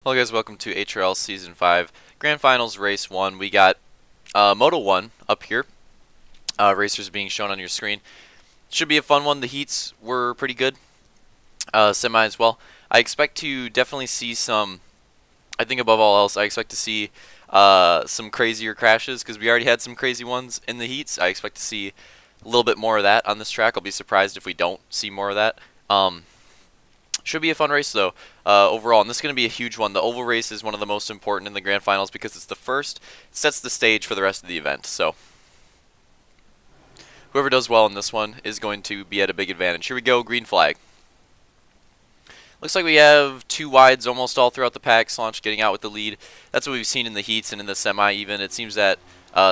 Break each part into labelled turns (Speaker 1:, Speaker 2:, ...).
Speaker 1: Hello guys, welcome to HRL Season 5 Grand Finals Race 1. We got Moto 1 up here. Racers being shown on your screen. Should be a fun one. The heats were pretty good. Semi as well. I expect to definitely see some, I think above all else, I expect to see some crazier crashes because we already had some crazy ones in the heats. I expect to see a little bit more of that on this track. I'll be surprised if we don't see more of that. Should be a fun race though, overall, and this is going to be a huge one. The oval race is one of the most important in the grand finals because it's the first, sets the stage for the rest of the event. So whoever does well in this one is going to be at a big advantage. Here we go, green flag. Looks like we have two wides almost all throughout the pack. Slaunch getting out with the lead. That's what we've seen in the heats and in the semi even. It seems that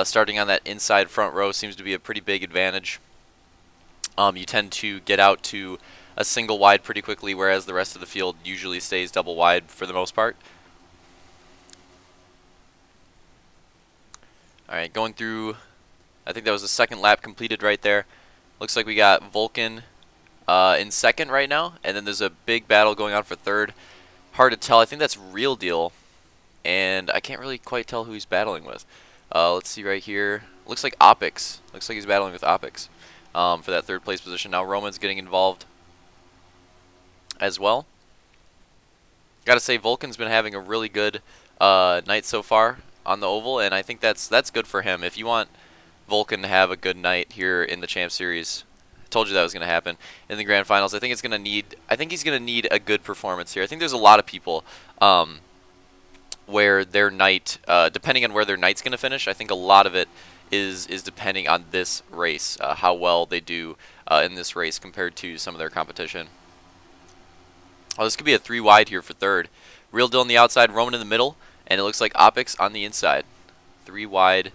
Speaker 1: starting on that inside front row seems to be a pretty big advantage. You tend to get out to a single wide pretty quickly, whereas the rest of the field usually stays double wide for the most part. Alright, going through, I think that was the second lap completed right there. Looks like we got Vulcan in second right now, and then there's a big battle going on for third. Hard to tell. I think that's Real Deal, and I can't really quite tell who he's battling with. Let's see right here. Looks like Opix. Looks like he's battling with Opix for that third place position. Now Roman's getting involved as well. Gotta say, Vulcan's been having a really good night so far on the oval, and I think that's good for him. If you want Vulcan to have a good night here in the Champ Series, I told you that was going to happen in the Grand Finals. I think he's going to need a good performance here. I think there's a lot of people where their night, depending on where their night's going to finish, I think a lot of it is depending on this race, how well they do in this race compared to some of their competition. Oh, this could be a 3 wide here for third. Real Deal on the outside, Roman in the middle, and it looks like Opix on the inside. 3 wide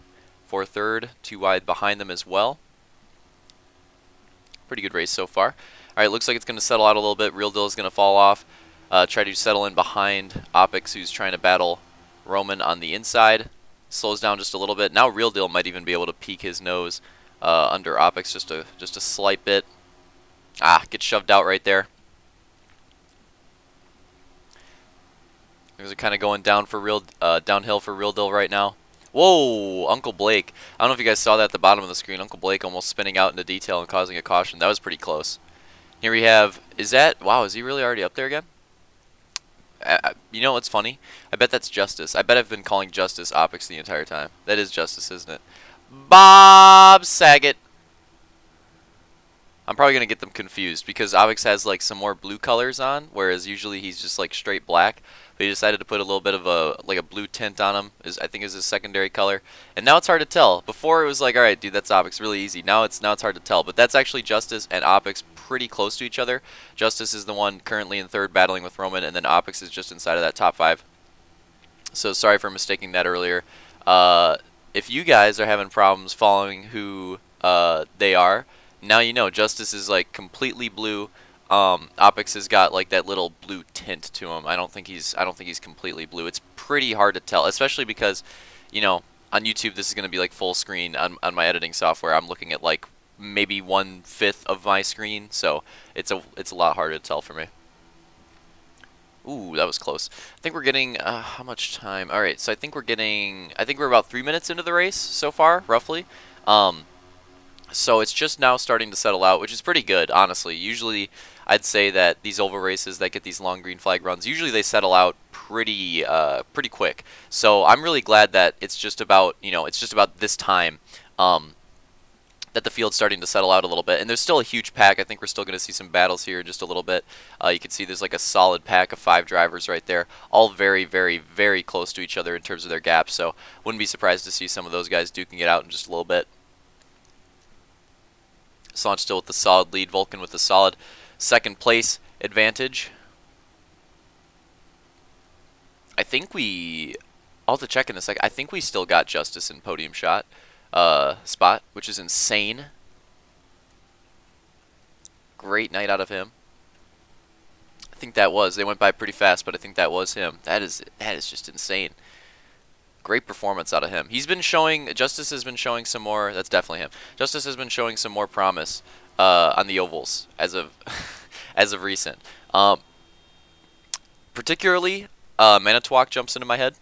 Speaker 1: for third, 2 wide behind them as well. Pretty good race so far. Alright, looks like it's going to settle out a little bit. Real Deal is going to fall off. Try to settle in behind Opix, who's trying to battle Roman on the inside. Slows down just a little bit. Now Real Deal might even be able to peek his nose under Opix just a slight bit. Gets shoved out right there. Things are kind of going down for downhill for Real Deal right now. Whoa, Uncle Blake. I don't know if you guys saw that at the bottom of the screen. Uncle Blake almost spinning out into detail and causing a caution. That was pretty close. Here we have, wow, is he really already up there again? You know what's funny? I bet that's Justice. I bet I've been calling Justice Opix the entire time. That is Justice, isn't it? Bob Saget. I'm probably going to get them confused because Opix has like some more blue colors on, whereas usually he's just like straight black. But he decided to put a little bit of a blue tint on him, I think is his secondary color. And now it's hard to tell. Before it was like, alright dude, that's Opix, really easy. Now it's hard to tell. But that's actually Justice and Opix pretty close to each other. Justice is the one currently in third battling with Roman, and then Opix is just inside of that top 5. So sorry for mistaking that earlier. If you guys are having problems following who they are, now you know. Justice is like completely blue. Opix has got like that little blue tint to him. I don't think he's completely blue. It's pretty hard to tell, especially because, you know, on YouTube this is going to be like full screen on my editing software. I'm looking at like maybe 1/5 of my screen, so it's a lot harder to tell for me. Ooh, that was close. I think we're getting how much time? All right, so I think we're about 3 minutes into the race so far, roughly. So it's just now starting to settle out, which is pretty good, honestly. Usually, I'd say that these oval races that get these long green flag runs, usually they settle out pretty quick. So I'm really glad that it's just about this time that the field's starting to settle out a little bit. And there's still a huge pack. I think we're still going to see some battles here in just a little bit. You can see there's like a solid pack of 5 drivers right there, all very, very, very close to each other in terms of their gaps. So wouldn't be surprised to see some of those guys duking it out in just a little bit. Slaunch still with the solid lead. Vulcan with the solid second place advantage. I'll have to check in a sec. I think we still got Justice in podium shot spot, which is insane. Great night out of him. I think that was. They went by pretty fast, but I think that was him. That is just insane. Great performance out of him. Justice has been showing some more. That's definitely him. Justice has been showing some more promise on the ovals as of recent. Particularly Manitowoc jumps into my head.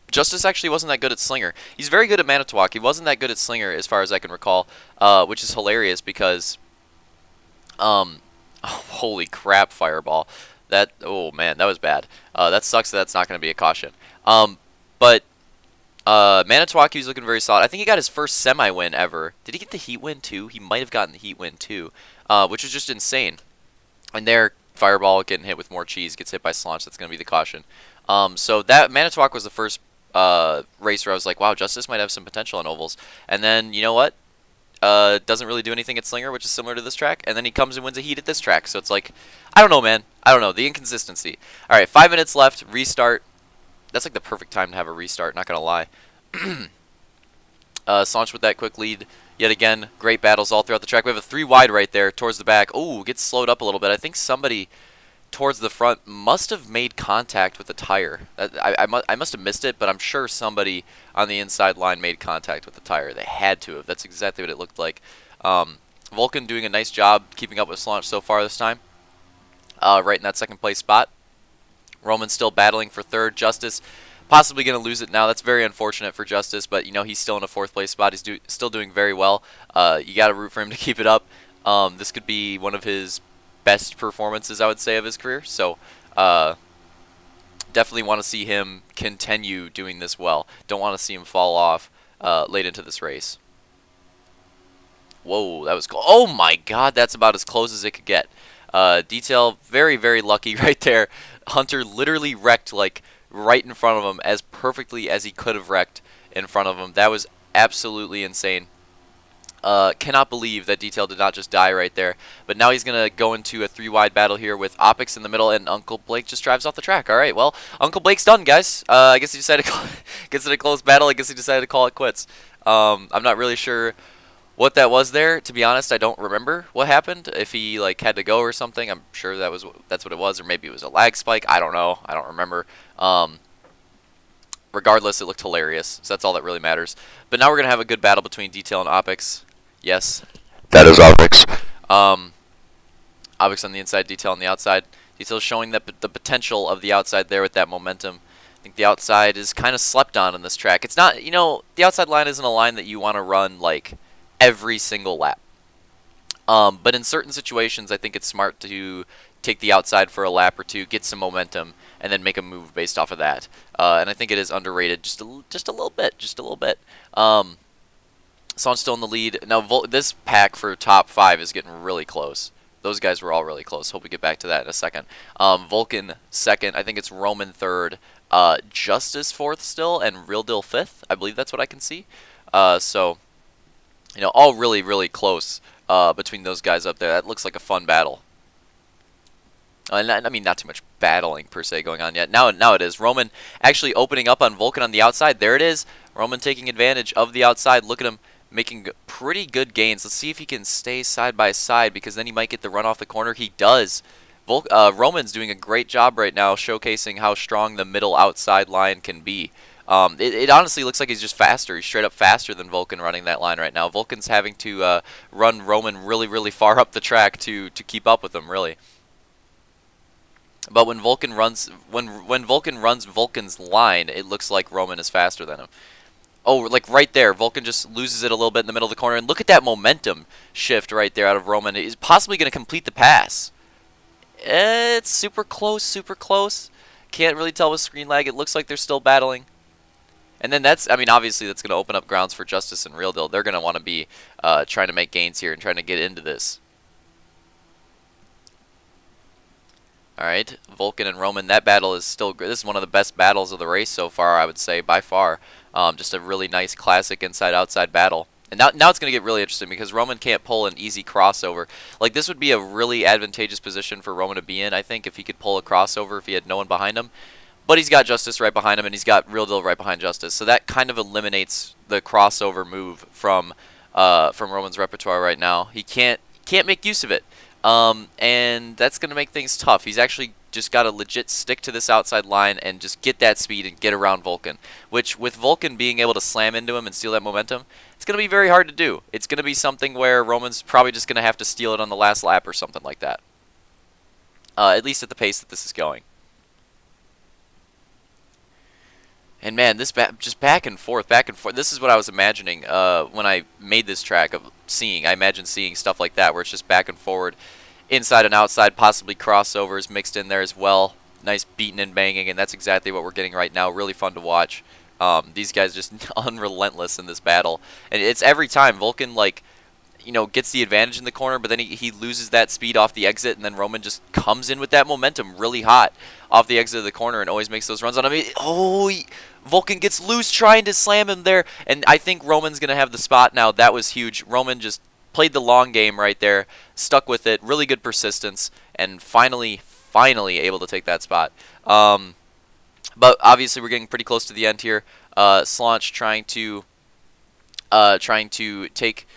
Speaker 1: Justice actually wasn't that good at Slinger. He's very good at Manitowoc. He wasn't that good at Slinger as far as I can recall, which is hilarious because, oh, holy crap, Fireball. That, oh man, that was bad. That sucks that that's not going to be a caution. But Manitowoc, he was looking very solid. I think he got his first semi-win ever. Did he get the heat win too? He might have gotten the heat win too, which was just insane. And there, Fireball getting hit with more cheese, gets hit by Slaunch. That's going to be the caution. So that Manitowoc was the first race where I was like, wow, Justice might have some potential in ovals. And then, you know what? Doesn't really do anything at Slinger, which is similar to this track. And then he comes and wins a heat at this track. So it's like, I don't know, man. I don't know. The inconsistency. All right, 5 minutes left. Restart. That's like the perfect time to have a restart, not going to lie. Slaunch with that quick lead. Yet again, great battles all throughout the track. We have a 3 wide right there towards the back. Oh, gets slowed up a little bit. I think somebody towards the front must have made contact with the tire. I must have missed it, but I'm sure somebody on the inside line made contact with the tire. They had to have. That's exactly what it looked like. Vulcan doing a nice job keeping up with Slaunch so far this time. Right in that second place spot. Roman still battling for third. Justice possibly going to lose it now. That's very unfortunate for Justice, but you know he's still in a 4th place spot. He's still doing very well. You got to root for him to keep it up. This could be one of his best performances, I would say, of his career. So definitely want to see him continue doing this well. Don't want to see him fall off late into this race. Whoa, that was cool. Oh my God, that's about as close as it could get. Detail, very, very lucky right there. Hunter literally wrecked like right in front of him as perfectly as he could have wrecked in front of him. That was absolutely insane. Cannot believe that Detail did not just die right there. But now he's going to go into a 3 wide battle here with Opix in the middle, and Uncle Blake just drives off the track. All right, well, Uncle Blake's done, guys. I guess he decided to call gets it a close battle. I guess he decided to call it quits. I'm not really sure what that was there. To be honest, I don't remember what happened. If he like had to go or something, I'm sure that's what it was, or maybe it was a lag spike. I don't know. I don't remember. Regardless, it looked hilarious, so that's all that really matters. But now we're gonna have a good battle between Detail and Opix. Yes, that is Opix. Opix on the inside, Detail on the outside. Detail showing that the potential of the outside there with that momentum. I think the outside is kind of slept on in this track. It's not, you know, the outside line isn't a line that you want to run like every single lap. But in certain situations, I think it's smart to take the outside for a lap or two, get some momentum, and then make a move based off of that. And I think it is underrated just a little bit, Slaunch still in the lead. Now, this pack for top 5 is getting really close. Those guys were all really close. Hope we get back to that in a second. Vulcan 2nd. I think it's Roman 3rd. Justice 4th still, and Real Deal 5th. I believe that's what I can see. So, you know, all really, really close between those guys up there. That looks like a fun battle. I mean, not too much battling per se going on yet. Now it is. Roman actually opening up on Vulcan on the outside. There it is. Roman taking advantage of the outside. Look at him making pretty good gains. Let's see if he can stay side by side, because then he might get the run off the corner. He does. Roman's doing a great job right now showcasing how strong the middle outside line can be. It honestly looks like he's just faster. He's straight up faster than Vulcan running that line right now. Vulcan's having to run Roman really, really far up the track to keep up with him, really. But when Vulcan runs Vulcan's line, it looks like Roman is faster than him. Oh, like right there, Vulcan just loses it a little bit in the middle of the corner, and look at that momentum shift right there out of Roman. He's possibly going to complete the pass. It's super close, super close. Can't really tell with screen lag. It looks like they're still battling. And then I mean, obviously that's going to open up grounds for Justice and Real Deal. They're going to want to be trying to make gains here and trying to get into this. Alright, Vulcan and Roman, that battle is still good. This is one of the best battles of the race so far, I would say, by far. Just a really nice classic inside-outside battle. And now it's going to get really interesting, because Roman can't pull an easy crossover. Like, this would be a really advantageous position for Roman to be in, I think, if he could pull a crossover if he had no one behind him. But he's got Justice right behind him, and he's got Real Deal right behind Justice. So that kind of eliminates the crossover move from Roman's repertoire right now. He can't make use of it. And that's going to make things tough. He's actually just got to legit stick to this outside line and just get that speed and get around Vulcan, which with Vulcan being able to slam into him and steal that momentum, it's going to be very hard to do. It's going to be something where Roman's probably just going to have to steal it on the last lap or something like that, at least at the pace that this is going. And man, this just back and forth, back and forth. This is what I was imagining when I made this track of seeing. I imagined seeing stuff like that where it's just back and forward, inside and outside, possibly crossovers mixed in there as well. Nice beating and banging, and that's exactly what we're getting right now. Really fun to watch. These guys just unrelentless in this battle, and it's every time Vulcan like, you know, gets the advantage in the corner, but then he loses that speed off the exit, and then Roman just comes in with that momentum really hot off the exit of the corner and always makes those runs on him. Vulcan gets loose trying to slam him there, and I think Roman's going to have the spot now. That was huge. Roman just played the long game right there, stuck with it, really good persistence, and finally able to take that spot. But obviously we're getting pretty close to the end here. Slaunch trying to take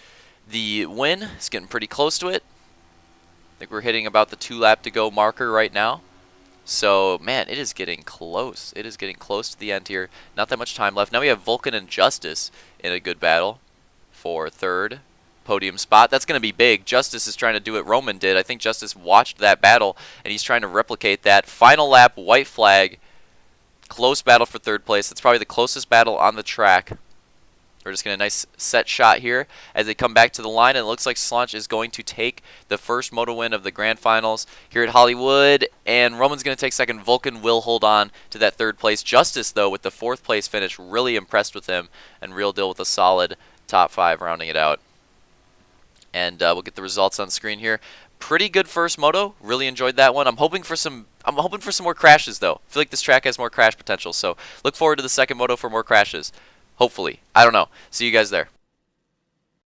Speaker 1: the win. It's getting pretty close to it. I think we're hitting about the 2 lap to go marker right now. So, man, it is getting close. It is getting close to the end here. Not that much time left. Now we have Vulcan and Justice in a good battle for 3rd podium spot. That's going to be big. Justice is trying to do what Roman did. I think Justice watched that battle, and he's trying to replicate that. Final lap, white flag. Close battle for 3rd place. That's probably the closest battle on the track. We're just getting a nice set shot here as they come back to the line, and it looks like Slaunch is going to take the first moto win of the Grand Finals here at Hollywood, and Roman's going to take 2nd. Vulcan will hold on to that 3rd place. Justice, though, with the 4th place finish, really impressed with him, and Real Deal with a solid top 5 rounding it out. And we'll get the results on screen here. Pretty good first moto. Really enjoyed that one. I'm hoping for some more crashes, though. I feel like this track has more crash potential, so look forward to the 2nd moto for more crashes. Hopefully. I don't know. See you guys there.